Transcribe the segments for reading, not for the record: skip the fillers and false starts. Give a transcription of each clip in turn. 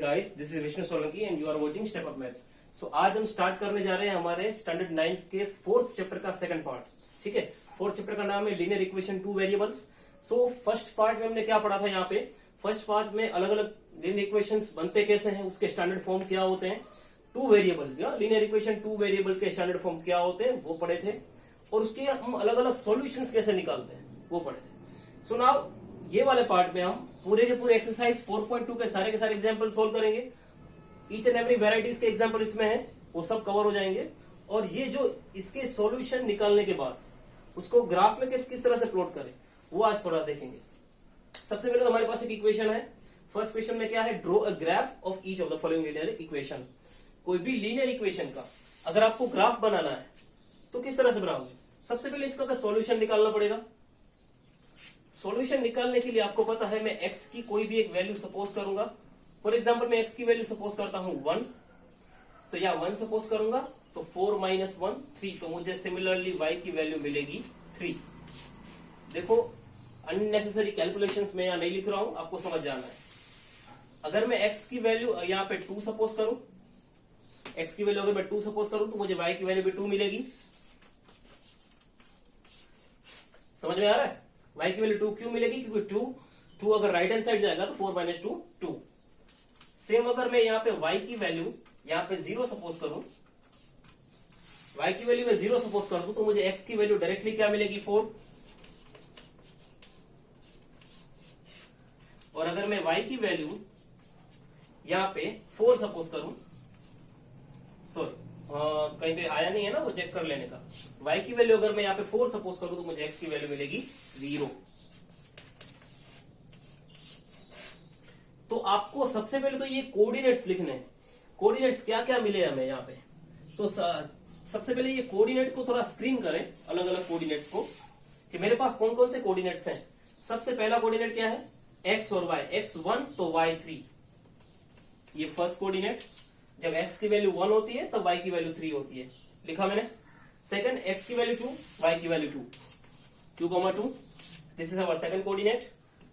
Guys, this is Vishnu Solanki and you are watching step up maths. So आज हम start करने जा रहे हैं हमारे स्टैंडर्ड 9 के फोर्थ चैप्टर का सेकंड पार्ट। ठीक है, फोर्थ चैप्टर का नाम है linear equation two variables. So first part में हमने क्या पढ़ा था यहाँ पे, फर्स्ट पार्ट में अलग अलग लीनियर इक्वेशंस बनते कैसे हैं, उसके स्टैंडर्ड फॉर्म क्या होते हैं, two variable linear equation two variable के स्टैंडर्ड फॉर्म क्या होते हैं वो पढ़े थे, और उसके हम अलग अलग सॉल्यूशंस कैसे निकालते हैं वो पढ़े थे। सो नाउ ये वाले पार्ट में हम पूरे के पूरे एक्सरसाइज 4.2 के सारे एग्जांपल सोल्व करेंगे। ईच एंड एवरी वेराइटीज के एग्जांपल इसमें है, वो सब कवर हो जाएंगे। और ये जो इसके सॉल्यूशन निकालने के बाद उसको ग्राफ में किस तरह से प्लॉट करें वो आज थोड़ा देखेंगे। सबसे पहले तो हमारे पास एक इक्वेशन है। फर्स्ट क्वेश्चन में क्या है, draw a graph of each of the following linear equation. कोई भी लीनियर इक्वेशन का अगर आपको ग्राफ बनाना है तो किस तरह से बनाओगे। सबसे पहले इसका सॉल्यूशन निकालना पड़ेगा। सॉल्यूशन निकालने के लिए आपको पता है, मैं x की कोई भी एक वैल्यू सपोज करूंगा। फॉर एग्जांपल मैं x की वैल्यू सपोज करता हूं 1, तो या 1 सपोज करूंगा तो 4 - 1 3, तो मुझे सिमिलरली y की वैल्यू मिलेगी 3। देखो अननेसेसरी कैलकुलेशंस में यहाँ नहीं लिख रहा हूं, आपको समझ जाना है। अगर मैं x की वैल्यू यहाँ पे 2 सपोज करूं, x की वैल्यू अगर मैं 2 सपोज करूं तो मुझे y की वैल्यू भी 2 मिलेगी। समझ में आ रहा है, y की वैल्यू 2 क्यों मिलेगी, क्योंकि 2 अगर राइट हैंड साइड जाएगा तो 4 - 2 2। सेम अगर मैं यहाँ पे y की वैल्यू यहाँ पे 0 सपोज करूं, y की वैल्यू में 0 सपोज कर दूं तो मुझे x की वैल्यू डायरेक्टली क्या मिलेगी 4। और अगर मैं y की वैल्यू यहाँ पे 4 सपोज करूं, सॉरी कहीं पे आया नहीं है ना, वो चेक कर लेने का। y की वैल्यू अगर मैं यहाँ पे 4 सपोज करूं तो मुझे x की वैल्यू मिलेगी 0। तो आपको सबसे पहले तो ये कोऑर्डिनेट्स लिखने हैं। कोऑर्डिनेट्स क्या क्या मिले हमें यहाँ पे, तो सबसे पहले ये कोऑर्डिनेट को थोड़ा स्क्रीन करें, अलग अलग कोऑर्डिनेट्स को, कि मेरे पास कौन कौन से कोऑर्डिनेट्स हैं। सबसे पहला कोऑर्डिनेट क्या है, x और y। x1 तो y3, ये फर्स्ट कोऑर्डिनेट। जब x की वैल्यू 1 होती है तब y की वैल्यू 3 होती है, लिखा मैंने। सेकंड, x की वैल्यू 2, y की value 2, 2, 2, this is our second coordinate.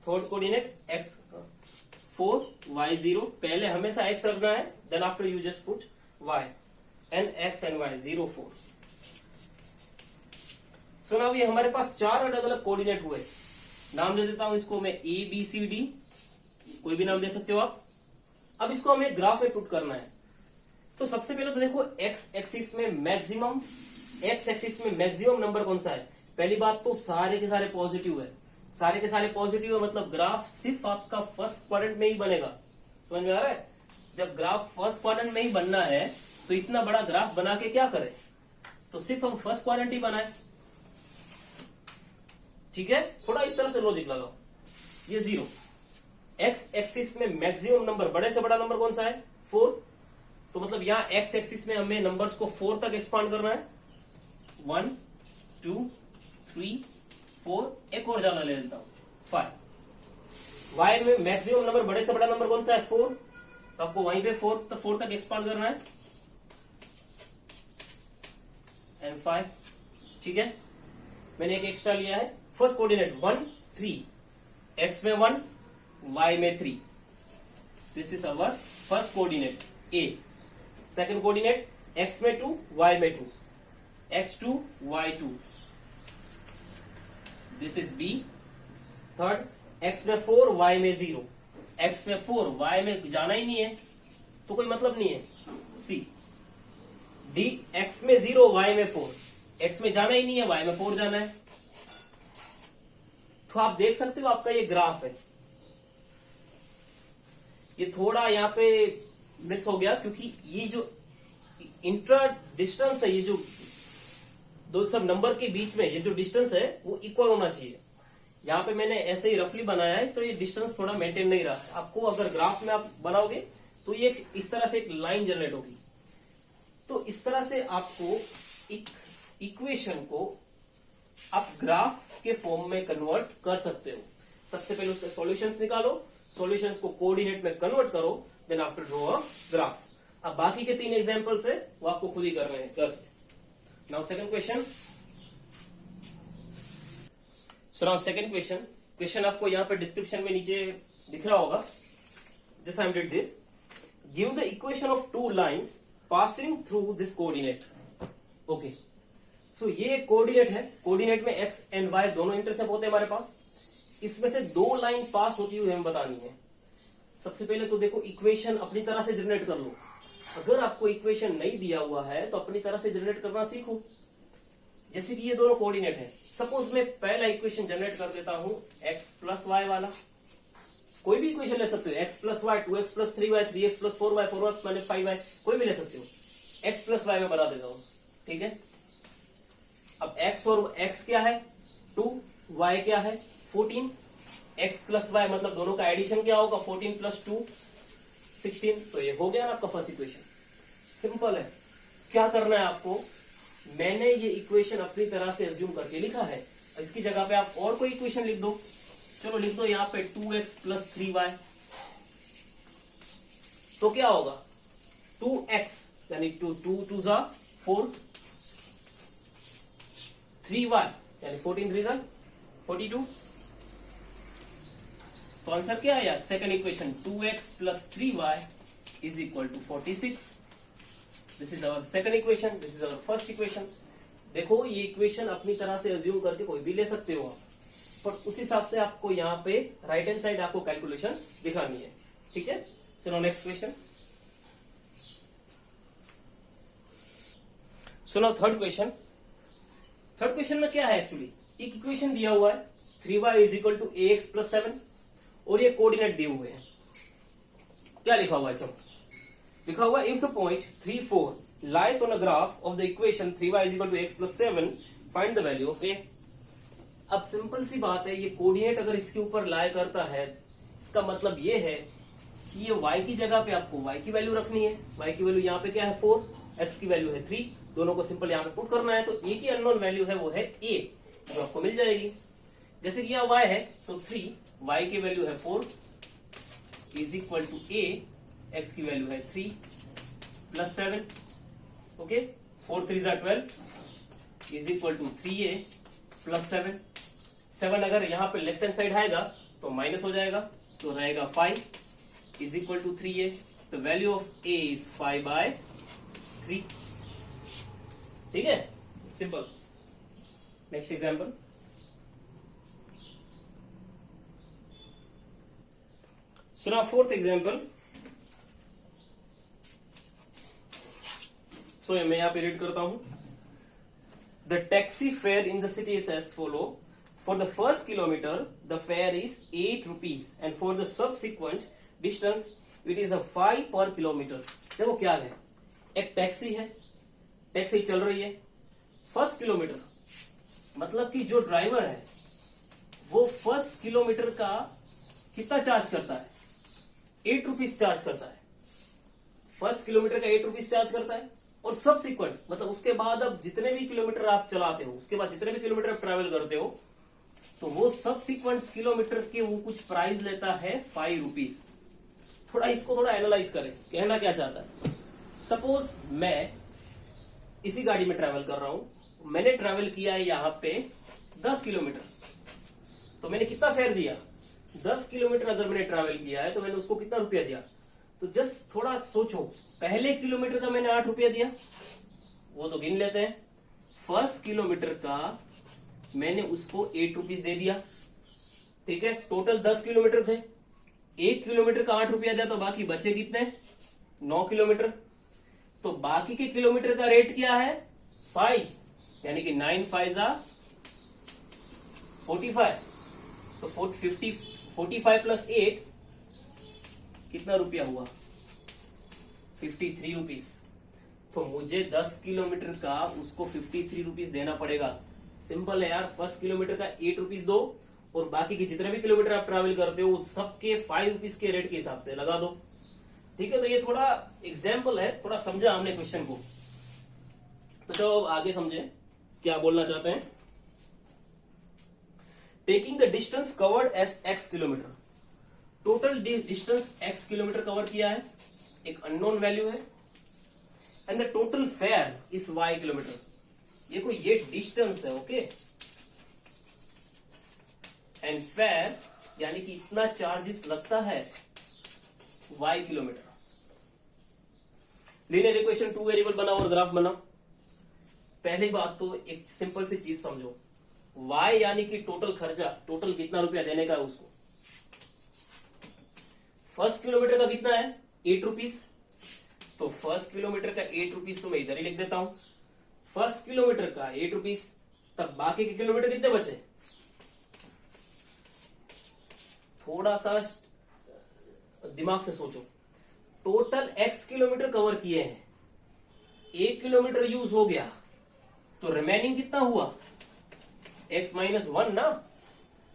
Third coordinate x4 y0, पहले हमेशा x रखना है, then after you just put y and x and y 0 4। So now ये हमारे पास 4 अलग अलग कोऑर्डिनेट हुए। नाम दे देता हूं इसको मैं a b c d, कोई भी नाम दे सकते हो आप। अब इसको हमें ग्राफ में पुट करना है। तो सबसे पहले तो देखो x एक्सिस में मैक्सिमम नंबर कौन सा है। पहली बात तो सारे के सारे पॉजिटिव है, सारे के सारे पॉजिटिव है, मतलब ग्राफ सिर्फ आपका फर्स्ट क्वाड्रेंट में ही बनेगा। समझ में आ रहा है, जब ग्राफ फर्स्ट क्वाड्रेंट में ही बनना है तो इतना बड़ा ग्राफ बना के क्या करें, तो सिर्फ हम फर्स्ट क्वाड्रेंट ही बनाए। ठीक है, थोड़ा इस तरह से लॉजिक लगाओ। ये 0, एक्स एक्सिस में मैक्सिमम नंबर, बड़े से बड़ा नंबर कौन सा है 4, तो मतलब यहाँ एक्स एक्सिस में हमें नंबर्स को 4 तक एक्सपांड करना है। 1 2 3 4, एक और ज्यादा ले लेता हूं 5। वाई में मैक्सिमम नंबर, बड़े से बड़ा नंबर कौन सा है 4, तो आपको वहीं पे 4 तक एक्सपांड करना है, एंड 5। ठीक है, मैंने एक एक्स्ट्रा लिया है। फर्स्ट कोऑर्डिनेट 1 3, एक्स में 1 y में 3, this is our first coordinate a। Second coordinate x में 2 y में 2, x2 y2, this is b। Third, x में 4 y में 0, x में 4 y में जाना ही नहीं है तो कोई मतलब नहीं है, c। d, x में 0 y में 4, x में जाना ही नहीं है, y में 4 जाना है। तो आप देख सकते हो आपका ये ग्राफ है। ये थोड़ा यहाँ पे मिस हो गया क्योंकि ये जो इंट्रा डिस्टेंस है, ये जो दो सब नंबर के बीच में ये जो डिस्टेंस है वो इक्वल होना चाहिए। यहाँ पे मैंने ऐसे ही रफली बनाया है, तो ये डिस्टेंस थोड़ा मेंटेन नहीं रहा है। आपको अगर ग्राफ में आप बनाओगे तो ये इस तरह से एक लाइन जनरेट होगी। तो इस तरह से आपको एक इक्वेशन को आप ग्राफ के फॉर्म में कन्वर्ट कर सकते हो। सबसे पहले उसके सॉल्यूशंस निकालो, सॉल्यूशंस को कोऑर्डिनेट में कन्वर्ट करो, then after draw a graph. अब बाकी के 3 एग्जांपल्स है वो आपको खुद ही करने हैं, कर सकते। Now second question. So now second question आपको यहाँ पे डिस्क्रिप्शन में नीचे दिख रहा होगा। Just I did this. Give the equation of two lines passing through this coordinate. Okay, so ये कोऑर्डिनेट है, कोऑर्डिनेट में एक्स एंड वाई दोनों इंटरसेप्ट होते हैं हमारे पास। इसमें से दो लाइन पास होती हुई हमें बतानी है। सबसे पहले तो देखो इक्वेशन अपनी तरह से जनरेट कर लो। अगर आपको इक्वेशन नहीं दिया हुआ है तो अपनी तरह से जनरेट करना सीखो। जैसे कि ये दोनों कोऑर्डिनेट है, सपोज मैं पहला इक्वेशन जनरेट कर देता हूं एक्स प्लस वाई वाला। कोई भी इक्वेशन ले सकते हो, x plus y, 2x plus 3y, 3x plus 4y, 4x minus 5y, कोई भी ले सकते हो। एक्स प्लस वाई में बना देता हूं, ठीक है। अब x और x क्या है 2, y क्या है 14, x प्लस वाई मतलब दोनों का एडिशन क्या होगा 14 प्लस 2 16। तो ये हो गया ना आपका फर्स्ट इक्वेशन। सिंपल है। क्या करना है आपको, मैंने ये इक्वेशन अपनी तरह से एज्यूम करके लिखा है, इसकी जगह पे आप और कोई इक्वेशन लिख दो। चलो लिख दो यहाँ पे 2x प्लस 3y। तो क्या होगा 2x यानी 2 2 जा 4, 3y यानी 14 3 जा 42। तो आंसर क्या है यार, second equation 2x plus 3y is equal to 46। This is our second equation, this is our first equation. देखो ये इक्वेशन अपनी तरह से एज्यूम करके कोई भी ले सकते हो, पर उस हिसाब से आपको यहाँ पे राइट हैंड साइड आपको कैलकुलेशन दिखानी है, ठीक है। So next question. So now third question. Third question में क्या है, एक्चुअली एक इक्वेशन दिया हुआ है 3y is equal to ax plus 7 और ये कोऑर्डिनेट दिए हुए हैं। क्या लिखा हुआ है, चलो लिखा हुआ है if the point 3 4 lies on a graph of the equation 3y is equal to x plus 7 find the value of a। अब सिंपल सी बात है, ये कोऑर्डिनेट अगर इसके ऊपर लाई करता है इसका मतलब ये है कि ये y की जगह पे आपको y की वैल्यू रखनी है। y की वैल्यू यहाँ पे क्या है 4, x की वैल्यू है 3, दोनों को सिंपल यहाँ पे पुट करना है। तो a की अननोन वैल्यू है वो है a, जो आपको मिल जाएगी। जैसे कि यहाँ y है तो 3, y की वैल्यू है 4 is equal to a, x की वैल्यू है 3 प्लस 7। ओके, 4 3 जा 12 is equal to 3a plus 7। 7 अगर यहाँ पे लेफ्ट हैंड साइड आएगा तो माइनस हो जाएगा, तो रहेगा 5 is equal to 3a। The value of a is 5/3। ठीक है, सिंपल। Next example. सुना फोर्थ एग्जांपल। सो मैं यहां पे रीड करता हूं। The taxi fare in the city is as follow. For the first kilometer, the fare is 8 rupees, and for the subsequent distance, it is a 5 per kilometer. देखो क्या है, एक taxi है, टैक्सी चल रही है, फर्स्ट किलोमीटर मतलब कि जो ड्राइवर है वो फर्स्ट किलोमीटर का कितना चार्ज करता है, 8 रुपीज चार्ज करता है। फर्स्ट किलोमीटर का 8 रुपीज चार्ज करता है, और सबसिक्वेंट मतलब उसके बाद अब जितने भी किलोमीटर आप चलाते हो, उसके बाद जितने भी किलोमीटर आप ट्रेवल करते हो, तो वो सबसिक्वेंट किलोमीटर के वो कुछ प्राइस लेता है 5 रुपीज। थोड़ा इसको थोड़ा एनालाइज करें, कहना क्या चाहता है। सपोज मैं इसी गाड़ी में ट्रेवल कर रहा हूं, मैंने ट्रेवल किया है यहाँ पे 10 किलोमीटर, तो मैंने कितना फेयर दिया, 10 किलोमीटर अगर मैंने ट्रेवल किया है तो मैंने उसको कितना रुपया दिया। तो जस्ट थोड़ा सोचो, पहले किलोमीटर का मैंने 8 रुपया दिया, वो तो गिन लेते हैं। फर्स्ट किलोमीटर का मैंने उसको 8 रुपीज दे दिया, ठीक है। टोटल 10 किलोमीटर थे, 1 किलोमीटर का 8 रुपया दिया, तो बाकी बचे कितने 9 किलोमीटर। तो बाकी के किलोमीटर का रेट क्या है 5, यानी कि 9 5 जा 45। तो 45 प्लस 8 कितना रुपया हुआ 53 रुपीज। तो मुझे 10 किलोमीटर का उसको 53 रुपीज देना पड़ेगा। सिंपल है यार, फर्स्ट किलोमीटर का 8 रुपीज दो और बाकी के जितने भी किलोमीटर आप ट्रैवल करते हो सबके 5 रुपीज के रेट के हिसाब से लगा दो, ठीक है। तो ये थोड़ा एग्जाम्पल है, थोड़ा समझा हमने क्वेश्चन को। तो चलो आगे समझे क्या बोलना चाहते हैं। Taking the distance covered as x kilometre, total distance x kilometre cover किया है, एक अननोन वैल्यू है, and the total fare is y kilometre. ये डिस्टेंस है, ओके, एंड फेयर यानी कि इतना चार्जेस लगता है y kilometre. Linear equation two variable बनाओ और ग्राफ बनाओ। पहली बात तो एक सिंपल सी चीज समझो, y यानी कि टोटल खर्चा, टोटल कितना रुपया देने का है उसको। फर्स्ट किलोमीटर का कितना है 8 रुपीज, तो फर्स्ट किलोमीटर का 8 रुपीज तो मैं इधर ही लिख देता हूं, फर्स्ट किलोमीटर का 8 रुपीज। तब बाकी के किलोमीटर कितने बचे, थोड़ा सा दिमाग से सोचो, टोटल x किलोमीटर कवर किए हैं, 1 किलोमीटर यूज हो गया, तो रिमेनिंग कितना हुआ x माइनस 1 ना,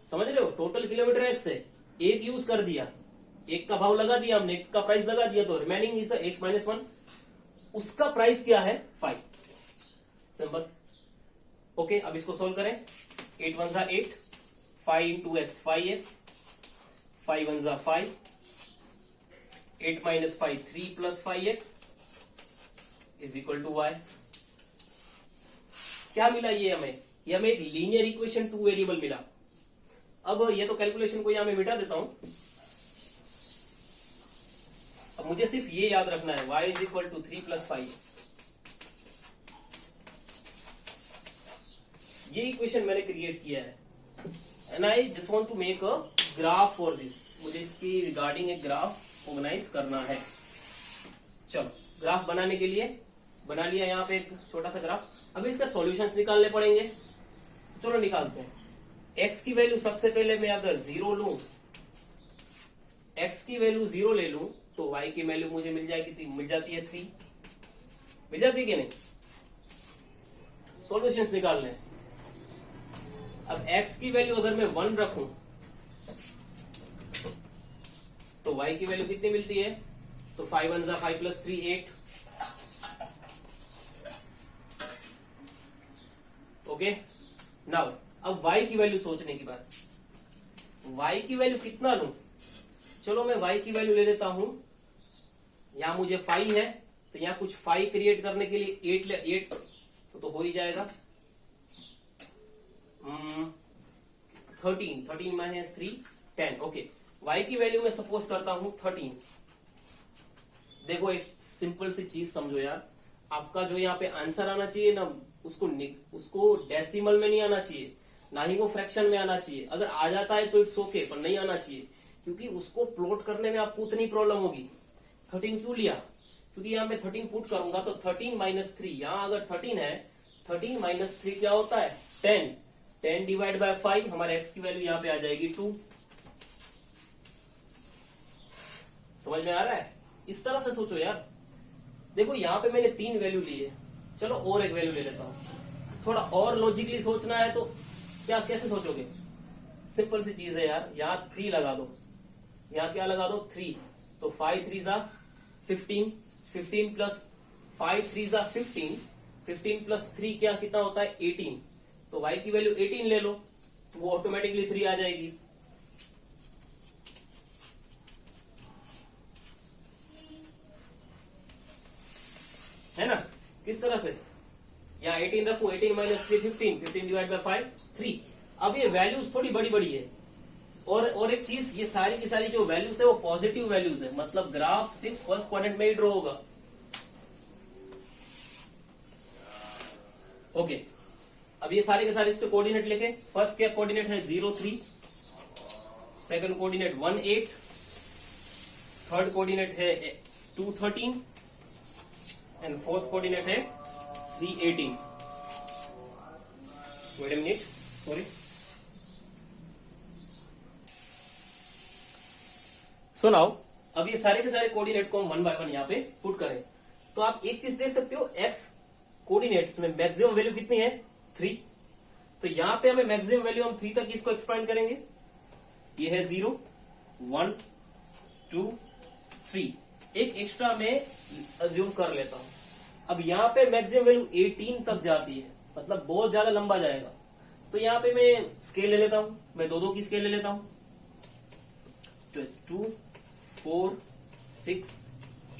समझ रहे हो, टोटल किलोमीटर x है, 1 यूज कर दिया, 1 का भाव लगा दिया हमने, 1 का प्राइस लगा दिया, तो रिमेनिंग इज x माइनस 1, उसका प्राइस क्या है 5। सिंपल। ओके, अब इसको सोल्व करें। 8 1 जा 8, 5 इंटू एक्स 5x, 5 1 जा 5, 8 minus 5 3 plus 5x is equal to y। क्या मिला ये हमें एक लीनियर इक्वेशन टू वेरिएबल मिला। अब ये तो कैलकुलेशन को यहां मैं मिटा देता हूं। अब मुझे सिर्फ ये याद रखना है, y is equal to 3 plus 5x। ये इक्वेशन मैंने क्रिएट किया है and I just want to make a graph for this. मुझे इसकी रिगार्डिंग एक ग्राफ ऑर्गेनाइज करना है। चलो, ग्राफ बनाने के लिए बना लिया यहाँ पे एक छोटा सा ग्राफ। अब इसका सॉल्यूशंस निकालने पड़ेंगे, तो चलो निकालते हैं। x की वैल्यू सबसे पहले मैं अगर 0 लूं, x की वैल्यू 0 ले लूं, तो y की वैल्यू मुझे मिल जाती है 3। मिल जाती है कि नहीं? सॉल्यूशंस निकालने हैं। अब x की वैल्यू अगर मैं 1 रखूं, तो y की वैल्यू कितनी मिलती है, तो 5 1 जा 5 प्लस 3 8। ओके, नाउ अब y की वैल्यू सोचने की बात, y की वैल्यू कितना लूं? चलो मैं y की वैल्यू ले लेता हूं, यहां मुझे 5 है, तो यहां कुछ 5 क्रिएट करने के लिए 8 तो हो ही जाएगा। 13 माइनस 3 10। ओके, y की वैल्यू मैं सपोज करता हूं 13। देखो एक सिंपल सी चीज समझो यार, आपका जो यहाँ पे आंसर आना चाहिए ना, उसको डेसिमल में नहीं आना चाहिए, ना ही वो फ्रैक्शन में आना चाहिए। अगर आ जाता है तो इट्स ओके, पर नहीं आना चाहिए, क्योंकि उसको प्लॉट करने में आपको उतनी प्रॉब्लम होगी। 13 क्यों लिया? क्योंकि यहाँ मैं 13 पुट करूंगा तो 13 माइनस 3, यहाँ अगर 13 है, 13 माइनस 3 क्या होता है 10। 10 डिवाइड बाय 5, हमारे x की वैल्यू यहाँ पे आ जाएगी 2। समझ में आ रहा है? इस तरह से सोचो यार। देखो यहाँ पे मैंने 3 वैल्यू ली है, चलो और एक वैल्यू ले लेता हूं। थोड़ा और लॉजिकली सोचना है तो क्या कैसे सोचोगे? सिंपल सी चीज है यार, यहाँ 3 लगा दो, यहाँ क्या लगा दो 3, तो 5 3 जा 15, 15 प्लस 5 3 जा 15, 15 प्लस 3 क्या कितना होता है 18। तो y की वैल्यू 18 ले लो, तो वो ऑटोमेटिकली 3 आ जाएगी। है ना? किस तरह से? यहाँ 18 रखो, 18 माइनस 3 15, 15 डिवाइड बाय 5 3। अब ये वैल्यूज थोड़ी बड़ी बड़ी है, और एक चीज, ये सारी की सारी जो वैल्यूज है वो पॉजिटिव वैल्यूज है, मतलब ग्राफ सिर्फ फर्स्ट क्वाड्रेंट में ही ड्रॉ होगा। ओके, अब ये सारे के सारे इसके कोऑर्डिनेट लिखे। फर्स्ट क्या कोऑर्डिनेट है 0 3, सेकंड कोऑर्डिनेट 1 8, थर्ड कोऑर्डिनेट है 2 13 एंड फोर्थ कोऑर्डिनेट है 3 18। Wait a minute, sorry. So now अब ये सारे के सारे कोऑर्डिनेट को हम 1 बाय 1 यहाँ पे पुट करें, तो आप एक चीज देख सकते हो, x कोऑर्डिनेट्स में मैक्सिमम वैल्यू कितनी है 3। तो यहाँ पे हमें मैक्सिमम वैल्यू हम 3 तक इसको एक्सपांड करेंगे। ये है 0 1 2 3, एक एक्स्ट्रा मैं अज्यूम कर लेता हूं। अब यहाँ पे मैक्सिमम वैल्यू 18 तक जाती है, मतलब बहुत ज्यादा लंबा जाएगा। तो यहाँ पे मैं स्केल ले लेता हूं, मैं दो की स्केल ले लेता हूं। 2 4 6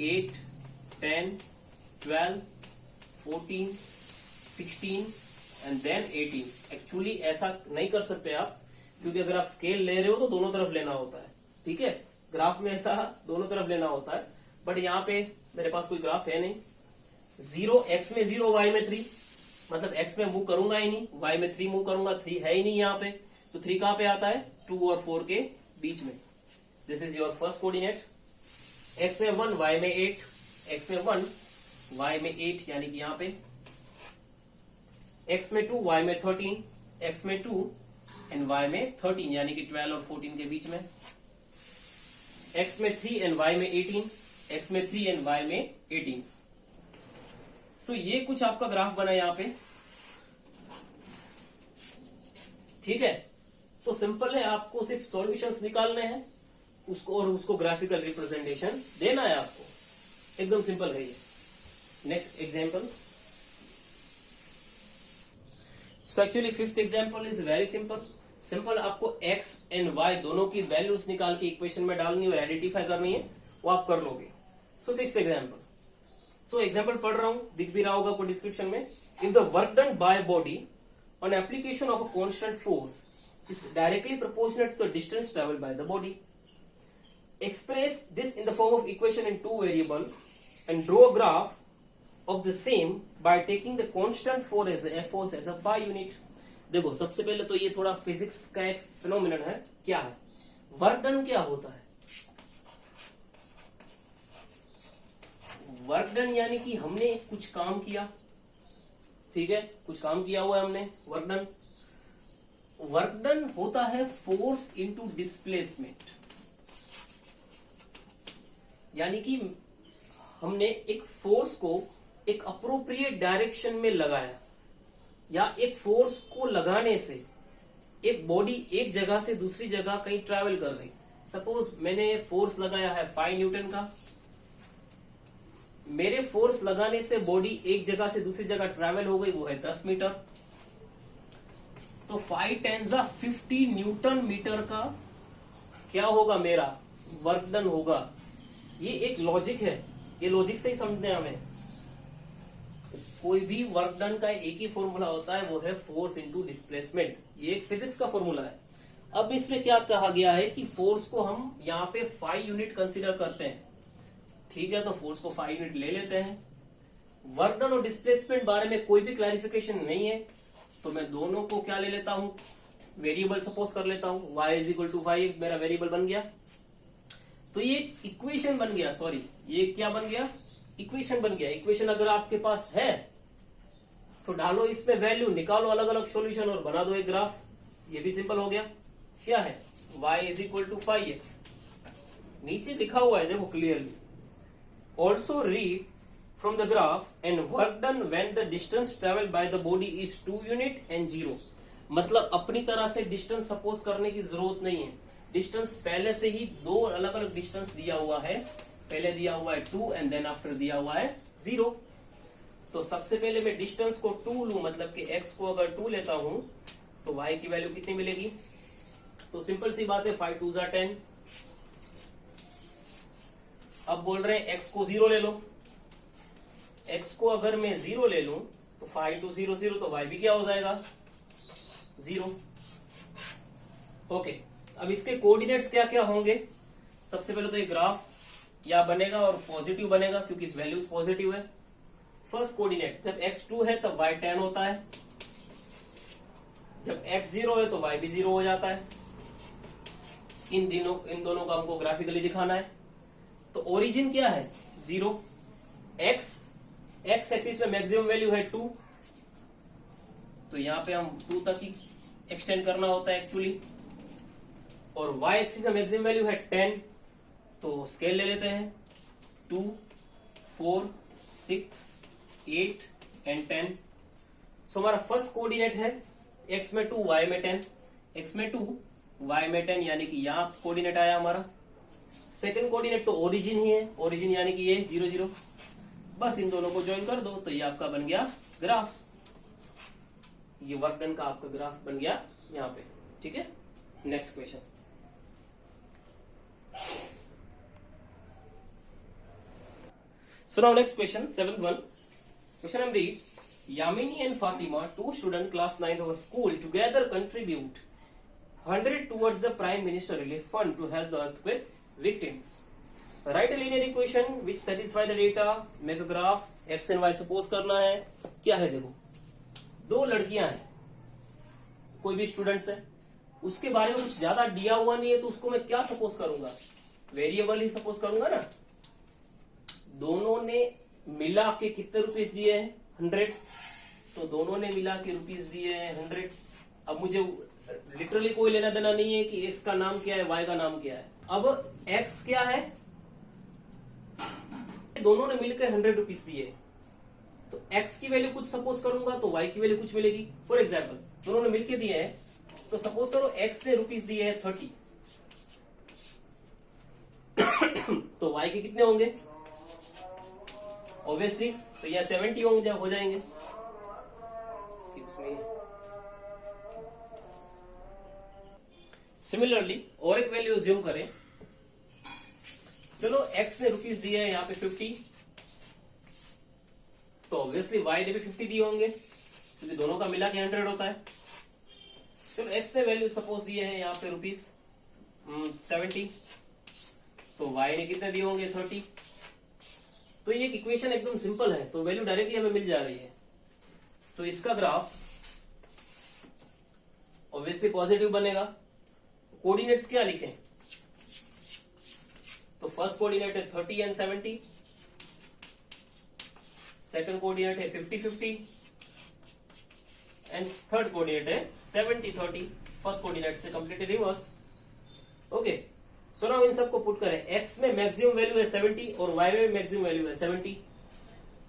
8 10 12 14 16 एंड देन 18। एक्चुअली ऐसा नहीं कर सकते आप, क्योंकि अगर आप स्केल ले रहे हो तो दोनों तरफ लेना होता है, ठीक है? ग्राफ में ऐसा दोनों तरफ लेना होता है। बट यहाँ पे मेरे पास कोई ग्राफ है नहीं। 0 x में 0 y में 3, मतलब x में मूव करूंगा ही नहीं, y में 3 मूव करूंगा, 3 है ही नहीं यहाँ पे, तो 3 कहाँ पे आता है, 2 और 4 के बीच में। This is your first coordinate. x में 1 y में 8, x में 1 y में 8 यानी कि यहाँ पे, x में 2 y में 13, x में 2 एंड y में 13 यानी कि 12 और 14 के बीच में, x में 3 एंड y में 18, x में 3 एंड y में 18। सो ये कुछ आपका ग्राफ बना यहाँ पे, ठीक है। तो सिंपल है, आपको सिर्फ सॉल्यूशंस निकालने हैं उसको और उसको ग्राफिकल रिप्रेजेंटेशन देना है आपको, एकदम सिंपल है ये। Next example. So actually fifth example is very simple. आपको x एंड y दोनों की वैल्यूज निकाल के इक्वेशन में डालनी और आइडेंटिफाई करनी है, वो आप कर लोगे। सो सिक्स्थ एग्जांपल। सो एग्जांपल पढ़ रहा हूं, दिख भी रहा होगा आपको डिस्क्रिप्शन में। If the work done by body on application of a constant force is directly proportionate to the distance traveled by the body. Express this in the form of equation in two variable and draw a graph of the same by taking the constant force as a phi unit. देखो सबसे पहले तो ये थोड़ा physics का एक phenomenon है। क्या है वर्क डन? क्या होता है वर्क डन? यानी कि हमने कुछ काम किया, ठीक है, कुछ काम किया हुआ है हमने, वर्क डन। वर्क डन होता है फोर्स इनटू डिस्प्लेसमेंट, यानी कि हमने एक फोर्स को एक अप्रोप्रिएट डायरेक्शन में लगाया, या एक फोर्स को लगाने से एक बॉडी एक जगह से दूसरी जगह कहीं ट्रैवल कर रही। सपोज मैंने फोर्स लगाया है 5 न्यूटन का, मेरे फोर्स लगाने से बॉडी एक जगह से दूसरी जगह ट्रैवल हो गई, वो है 10 मीटर। तो 5 × 50 न्यूटन मीटर का क्या होगा, मेरा वर्क डन होगा। ये एक लॉजिक है, ये लॉजिक से ही समझते हैं हमें। कोई भी वर्क डन का एक ही फॉर्मूला होता है, वो है फोर्स इनटू डिस्प्लेसमेंट। ये एक फिजिक्स का फॉर्मूला है। अब इसमें क्या कहा गया है कि फोर्स को हम यहाँ पे 5 यूनिट कंसीडर करते हैं, ठीक है। तो फोर्स को 5 यूनिट ले लेते हैं। वर्क डन और डिस्प्लेसमेंट बारे में कोई भी क्लैरिफिकेशन नहीं है, तो मैं दोनों को क्या ले लेता हूं, वेरिएबल सपोज कर लेता हूं। y = 5x मेरा वेरिएबल बन गया। तो ये इक्वेशन बन गया, सॉरी ये क्या बन गया, इक्वेशन बन गया। इक्वेशन अगर आपके पास है तो डालो इसमें वैल्यू, निकालो अलग अलग सॉल्यूशन और बना दो एक ग्राफ। ये भी सिंपल हो गया। क्या है y = 5x, नीचे लिखा हुआ है देखो clearly. Also read from the graph and work done when the distance traveled by the body is 2 unit and 0। मतलब अपनी तरह से डिस्टेंस सपोज करने की जरूरत नहीं है। डिस्टेंस पहले से ही दो अलग अलग डिस्टेंस दिया हुआ है, पहले दिया हुआ है 2 एंड देन आफ्टर दिया हुआ है 0। तो सबसे पहले मैं डिस्टेंस को 2 लूं, मतलब कि x को अगर 2 लेता हूं तो y की वैल्यू कितनी मिलेगी। तो सिंपल सी बात है, 5 × 2 = 10। अब बोल रहे हैं x को 0 ले लो। x को अगर मैं 0 ले लूं तो 5 × 0 0, तो y भी क्या हो जाएगा 0। ओके, अब इसके कोऑर्डिनेट्स क्या क्या होंगे। सबसे पहले तो ये ग्राफ या बनेगा और पॉजिटिव बनेगा क्योंकि वैल्यूज पॉजिटिव है। फर्स्ट कोऑर्डिनेट, जब x 2 है तब y 10 होता है, जब x 0 है तो y भी 0 हो जाता है। इन दोनों का हमको ग्राफिकली दिखाना है। तो ओरिजिन क्या है 0, x एक्सिस में मैक्सिमम वैल्यू है 2, तो यहाँ पे हम 2 तक ही एक्सटेंड करना होता है एक्चुअली। और y एक्सिस में मैक्सिमम वैल्यू है 10, तो स्केल ले लेते हैं 2, 4, 6, 8 एंड 10। सो हमारा फर्स्ट कोऑर्डिनेट है x में 2 y में 10, x में 2 y में 10 यानी कि यहाँ कोऑर्डिनेट आया हमारा। सेकंड कोऑर्डिनेट तो ओरिजिन ही है, ओरिजिन यानी कि ये 0 0। बस इन दोनों को ज्वाइन कर दो तो ये आपका बन गया ग्राफ। ये वर्क डन का आपका ग्राफ बन गया यहाँ पे, ठीक है। Next question. So now next question, 7th one. Question number 8. Yamini and Fatima, 2 students class 9th of a school, together contribute 100 towards the Prime Minister Relief Fund to help the earthquake victims. Write a linear equation which satisfy the data, make a graph, x and y suppose करना है। क्या है देखो, दो लड़कियां हैं, कोई भी स्टूडेंट्स है, उसके बारे में कुछ ज्यादा दिया हुआ नहीं है, तो उसको मैं क्या सपोज करूंगा, वेरिएबल ही सपोज करूंगा ना। दोनों ने मिला के कितने रुपीस दिए हैं, 100, तो दोनों ने मिला के रुपीस दिए हैं 100। अब मुझे लिटरली कोई लेना देना नहीं है कि एक्स का नाम क्या है, वाई का नाम क्या है। अब एक्स क्या है, दोनों ने मिलकर 100 रुपीस दिए, तो एक्स की वैल्यू कुछ सपोज करूंगा तो वाई की वैल्यू कुछ मिलेगी। फॉर एग्जाम्पल दोनों ने मिलकर दिए हैं, तो सपोज करो एक्स ने रुपीस दिए हैं 30, तो वाई के कितने होंगे, ऑब्वियसली तो यह 70 होंगे, हो जाएंगे। सिमिलरली और एक वैल्यू ज्यूम करें, चलो एक्स ने रुपीस दिए हैं यहाँ पे 50, तो ऑब्वियसली वाई ने भी 50 दिए होंगे, क्योंकि दोनों का मिला के 100 होता है। चलो एक्स ने वैल्यू सपोज दिए हैं यहाँ पे रुपीस 70, तो वाई ने कितने दिए होंगे 30। तो ये इक्वेशन एकदम सिंपल है, तो वैल्यू डायरेक्टली हमें मिल जा रही है। तो इसका ग्राफ ऑब्वियसली पॉजिटिव बनेगा। कोऑर्डिनेट्स क्या लिखें, तो फर्स्ट कोऑर्डिनेट है 30 एंड 70, सेकंड कोऑर्डिनेट है 50-50 एंड थर्ड कोऑर्डिनेट है 70-30। फर्स्ट कोऑर्डिनेट से completely reverse. Okay, so now in सबको पुट करें, x में मैक्सिमम वैल्यू है 70 और y में मैक्सिमम वैल्यू है 70,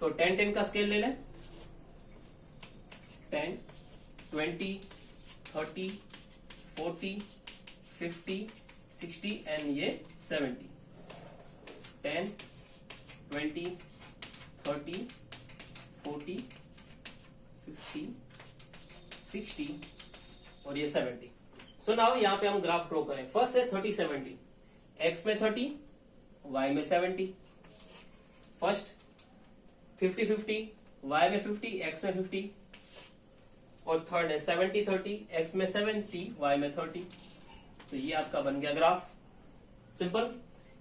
तो 10-10 का स्केल ले लें, 10, 20, 30, 40, 50, 60 एंड ये 70। 10, 20, 30, 40, 50, 60 और ये 70। सो नाउ यहाँ पे हम ग्राफ ड्रॉ करें। फर्स्ट है 30-70, x में 30, y में 70। फर्स्ट 50-50, y में 50, x में 50। और थर्ड है 70-30, x में 70, y में 30। तो ये आपका बन गया ग्राफ, सिंपल।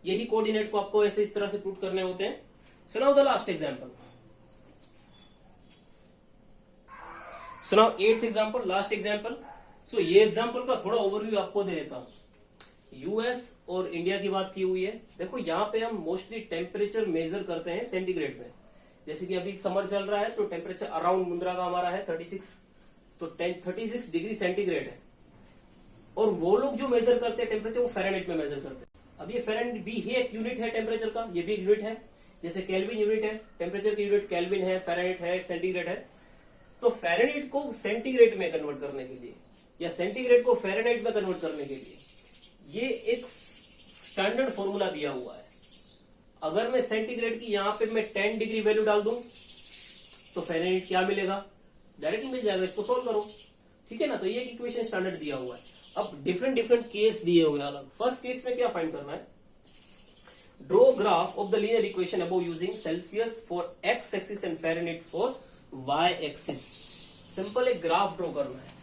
यही कोऑर्डिनेट को आपको ऐसे इस तरह से पुट करने होते हैं। So now the last example, so now 8th example, last example. So ये एग्जांपल का थोड़ा ओवरव्यू आपको दे देता हूं। यूएस और इंडिया की बात की हुई है। देखो यहाँ पे हम मोस्टली टेम्परेचर मेजर करते हैं सेंटीग्रेड में। जैसे कि अभी समर चल रहा है तो टेम्परेचर अराउंड मुंद्रा का हमारा है 36, तो 36 डिग्री सेंटीग्रेड है। और वो लोग जो मेजर करते हैं टेम्परेचर, वो फ़ारेनहाइट में मेजर करते हैं। अब ये फ़ारेनहाइट भी ही एक यूनिट है टेम्परेचर का, ये भी एक यूनिट है। जैसे केल्विन यूनिट है, टेम्परेचर की यूनिट केल्विन है, फ़ारेनहाइट है, सेंटीग्रेड है। तो फ़ारेनहाइट को सेंटीग्रेड में कन्वर्ट करने के लिए या सेंटीग्रेड को फ़ारेनहाइट में कन्वर्ट करने के लिए ये एक स्टैंडर्ड फॉर्मूला दिया हुआ है। अगर मैं सेंटीग्रेड की यहाँ पे मैं 10 डिग्री वैल्यू डाल दूं तो फ़ारेनहाइट क्या मिलेगा, डायरेक्टली मिल जाएगा। इसको सोल्व करो, ठीक है ना। तो ये इक्वेशन स्टैंडर्ड दिया हुआ है। अब डिफरेंट केस दिए हुए हैं अलग। फर्स्ट केस में क्या फाइंड करना है, draw graph of the linear equation above using Celsius for x axis and Fahrenheit for y axis. Simple एक ग्राफ ड्रॉ करना है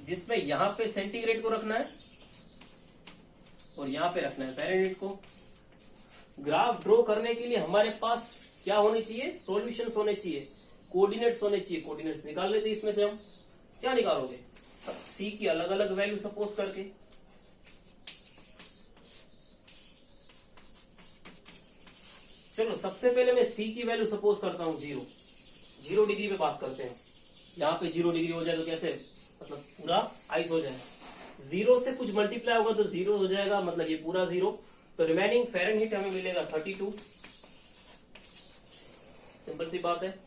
जिसमें यहां पे सेंटीग्रेड को रखना है और यहां पे रखना है फ़ारेनहाइट को। ग्राफ ड्रॉ करने के लिए हमारे पास क्या होने चाहिए, सॉल्यूशंस होने चाहिए, कोऑर्डिनेट्स होने चाहिए। कोऑर्डिनेट्स निकाल लेते इसमें से हम। क्या निकालोगे, सी की अलग अलग वैल्यू सपोज करके। चलो सबसे पहले मैं सी की वैल्यू सपोज करता हूं 0 डिग्री पे बात करते हैं। यहाँ पे 0 डिग्री हो जाए तो कैसे, मतलब पूरा आइस हो जाए। 0 से कुछ मल्टीप्लाई होगा तो 0 हो जाएगा, मतलब ये पूरा 0। तो रिमेनिंग फ़ारेनहाइट हमें मिलेगा 32। सिंपल सी बात है।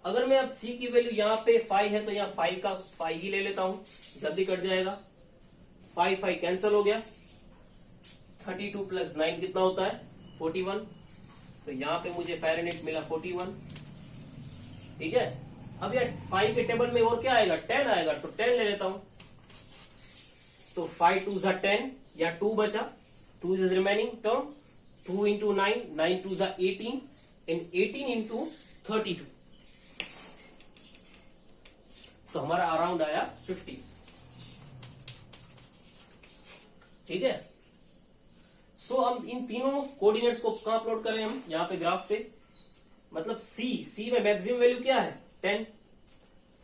अगर मैं अब सी की वैल्यू यहाँ पे 5 है तो यहाँ 5 का 5 ही ले लेता हूं, जल्दी कट जाएगा। 5 कैंसिल हो गया। 32 + 9 कितना होता है, 41। तो यहाँ पे मुझे फ़ारेनहाइट मिला 41, ठीक है। अब यार 5 के टेबल में और क्या आएगा, 10 आएगा, तो 10 ले लेता हूं। तो 5 2 = 10, या 2 बचा, 2 इज रिमेनिंग टर्म। 2 × 9, 9 2 = 18 एंड 18 × 32, तो हमारा अराउंड आया 50, ठीक है। सो अब इन तीनों कोऑर्डिनेट्स को कहां प्लॉट करें हम, यहाँ पे ग्राफ पे, मतलब सी में मैक्सिमम वैल्यू क्या है 10,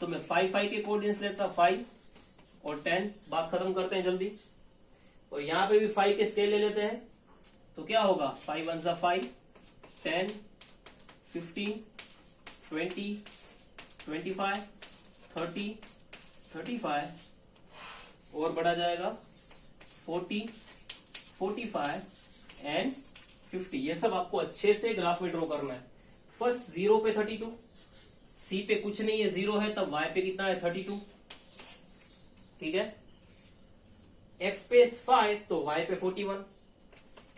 तो मैं 5 के कोऑर्डिनेट्स लेता, 5 और 10, बात खत्म करते हैं जल्दी। और यहाँ पे भी 5 के स्केल ले लेते हैं, तो क्या होगा 5 1 जा 5, 10, 15, 20, 25, 30, 35 और बढ़ा जाएगा 40, 45 एंड 50। ये सब आपको अच्छे से ग्राफ में ड्रॉ करना है। फर्स्ट 0 पे 32, सी पे कुछ नहीं है 0 है, तब वाई पे कितना है 32, ठीक है। एक्स पे 5 तो वाई पे 41,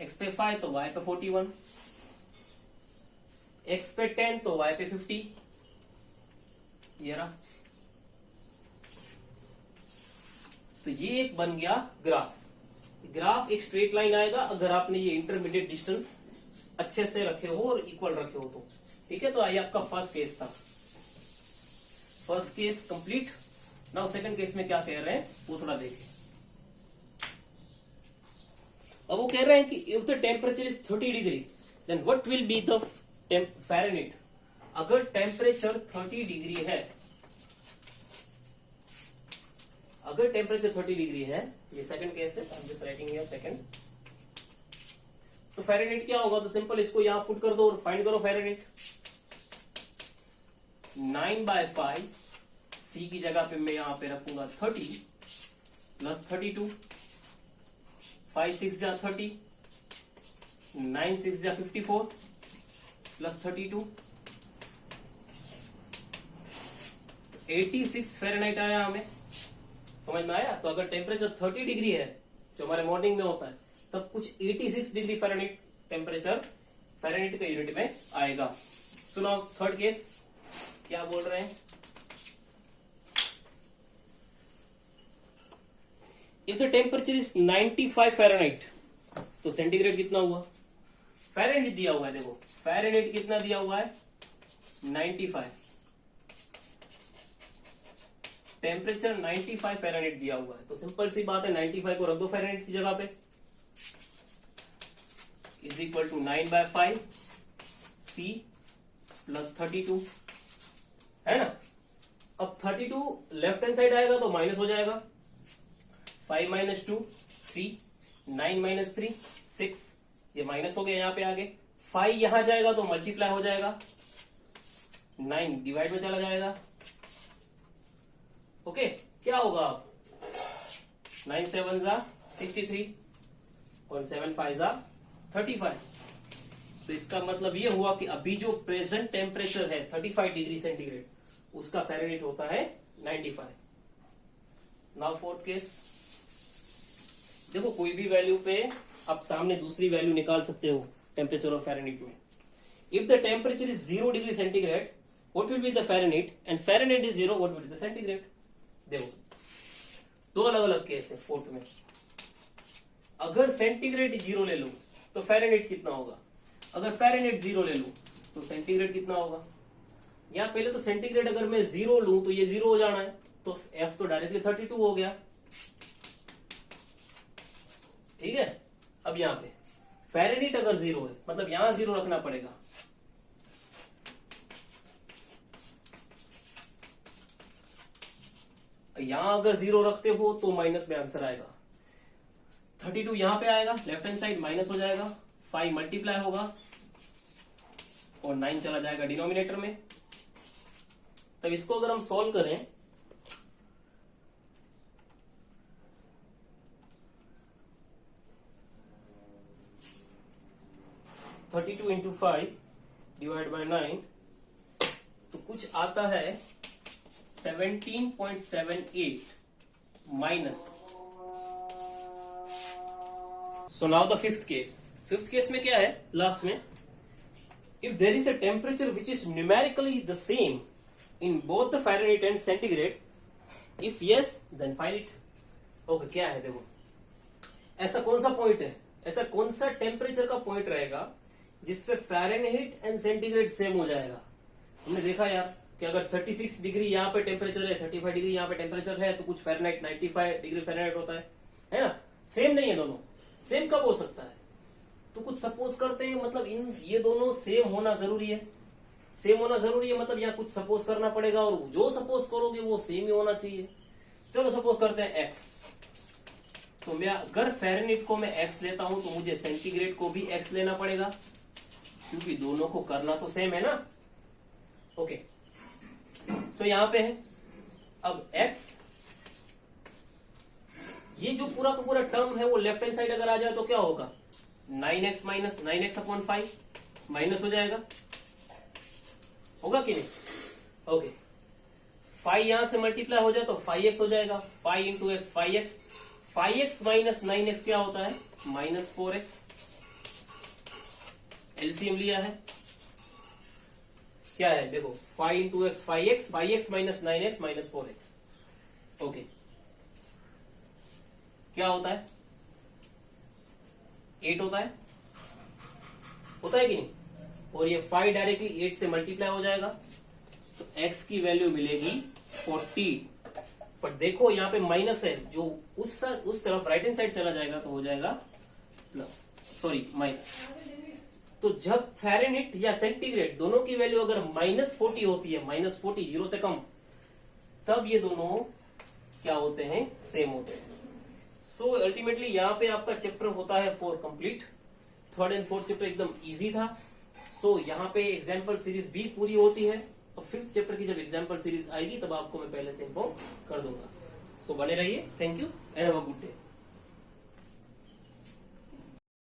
एक्स पे 5 तो वाई पे 41, एक्स पे 10 तो वाई पे 50, ये रहा। तो ये एक बन गया ग्राफ। ग्राफ एक स्ट्रेट लाइन आएगा अगर आपने ये इंटरमीडिएट डिस्टेंस अच्छे से रखे हो और इक्वल रखे हो तो, ठीक है। तो आइए आपका फर्स्ट केस था, first case complete. Now second case में क्या कह रहे हैं वो थोड़ा देखिए। अब वो कह रहे हैं कि if the temperature is 30 degree then what will be the Fahrenheit. अगर टेम्परेचर 30 डिग्री है, अगर टेम्परेचर 30 डिग्री है, ये सेकंड केस है, I am just writing here second, तो फ़ारेनहीट क्या होगा, तो सिंपल इसको यहां पुट कर दो और फाइंड करो फ़ारेनहीट। 9/5 सी की जगह पे मैं यहां पे रखूंगा 30 प्लस 32, 5 6 जा 30, 9 6 जा 54 प्लस 32, 86 फ़ारेनहीट आया हमें, समझ में आया। तो अगर टेम्परेचर 30 डिग्री है जो हमारे मॉर्निंग में होता है, तब कुछ 86 डिग्री फ़ारेनहीट टेम्परेचर फ़ारेनहीट के यूनिट में आएगा। सुनो थर्ड केस क्या बोल रहे हैं। If the temperature is 95 Fahrenheit, तो सेंटीग्रेड कितना हुआ, फ़ारेनहीट दिया हुआ है, देखो फ़ारेनहीट कितना दिया हुआ है 95, टेम्परेचर 95 फ़ारेनहीट दिया हुआ है, तो सिंपल सी बात है 95 को रख दो फ़ारेनहीट की जगह पे, is equal to 9/5 C plus 32, है ना। अब 32 लेफ्ट हैंड साइड आएगा तो माइनस हो जाएगा, 5 - 2 3, 9 - 3 6, ये माइनस हो गया यहाँ पे आगे, 5 यहां जाएगा तो मल्टीप्लाई हो जाएगा, 9 डिवाइड में चला जाएगा, ओके। क्या होगा अब 9 7 जा 63 और 7 5 जा 35। तो इसका मतलब ये हुआ कि अभी जो प्रेजेंट टेम्परेचर है 35 डिग्री सेंटीग्रेड, उसका फ़ारेनहीट होता है 95। नाउ फोर्थ केस, देखो कोई भी वैल्यू पे आप सामने दूसरी वैल्यू निकाल सकते हो टेम्परेचर ऑफ फ़ारेनहीट में। If the temperature is 0 degree centigrade what will be the Fahrenheit, and Fahrenheit is 0 what will be the centigrade. देखो दो अलग अलग केस है फोर्थ में। अगर सेंटीग्रेड 0 ले लूं तो फ़ारेनहीट कितना होगा, अगर फ़ारेनहीट 0 ले लूं तो सेंटीग्रेड कितना होगा। या पहले तो सेंटीग्रेड अगर मैं 0 लूं तो ये 0 हो जाना है, तो एफ तो डायरेक्टली 32 हो गया, ठीक है। अब यहां पे फ़ारेनहीट अगर 0 है मतलब यहां 0 रखना पड़ेगा, यहां अगर 0 रखते हो तो माइनस में आंसर आएगा, 32 यहां पे आएगा, लेफ्ट हैंड साइड माइनस हो जाएगा, 5 मल्टीप्लाई होगा और 9 चला जाएगा डिनोमिनेटर में। तब इसको अगर हम सॉल्व करें, तो 32 इंटू 5 डिवाइड बाय 9, तो कुछ आता है 17.78 minus. So now the fifth case, fifth case में क्या है लास्ट में, if there is a temperature which is numerically the same in both the Fahrenheit and centigrade, if yes then find it. Okay क्या है, देखो ऐसा कौन सा पॉइंट है, ऐसा कौन सा टेम्परेचर का पॉइंट रहेगा जिसपे फ़ारेनहीट एंड सेंटीग्रेड सेम हो जाएगा। हमने देखा यार कि अगर 36 डिग्री यहाँ पे टेम्परेचर है, 35 डिग्री यहाँ पे टेम्परेचर है, तो कुछ फ़ारेनहीट 95 डिग्री फ़ारेनहीट होता है ना। सेम नहीं है दोनों, सेम कब हो सकता है तो कुछ सपोज करते हैं, मतलब इन ये दोनों सेम होना जरूरी है, सेम होना जरूरी है, मतलब यहाँ कुछ सपोज करना पड़ेगा और जो सपोज करोगे वो सेम ही होना चाहिए। चलो सपोज करते हैं x, तो मैं अगर फ़ारेनहीट को मैं x लेता हूं तो मुझे सेंटीग्रेड को भी x लेना पड़ेगा, क्योंकि दोनों को करना तो सेम है ना। ओके, सो यहां पे है अब x, ये जो पूरा का पूरा टर्म है वो लेफ्ट हैंड साइड अगर आ जाए तो क्या होगा, 9x minus 9x upon 5 minus हो जाएगा, होगा कि नहीं। ओके, 5 यहां से मल्टीप्लाई हो जाए तो 5x हो जाएगा, 5 into x 5x, 5x minus 9x क्या होता है, माइनस 4x। एलसीएम लिया है, क्या है देखो, 5 into x 5x, 5x minus 9x minus 4x। Okay, क्या होता है, 8 होता है कि नहीं, और ये 5 डायरेक्टली 8 से मल्टीप्लाई हो जाएगा, तो x की वैल्यू मिलेगी 40। पर देखो यहाँ पे माइनस है, जो उस तरफ राइट हैंड साइड चला जाएगा तो हो जाएगा प्लस, सॉरी माइनस। तो जब फ़ारेनहीट या सेंटीग्रेड दोनों की वैल्यू अगर -40 होती है, -40 जीरो से कम, तब ये दोनों क्या होते हैं, सेम होते हैं। सो अल्टीमेटली यहाँ पे आपका चैप्टर होता है 4 complete. Third and fourth chapter एकदम इजी था। सो यहाँ पे एग्जाम्पल सीरीज भी पूरी होती है, और फिफ्थ चैप्टर की जब एग्जाम्पल सीरीज आएगी तब आपको मैं पहले से इन्फॉर्म कर दूंगा। सो बने रहिए, thank you and have a good day.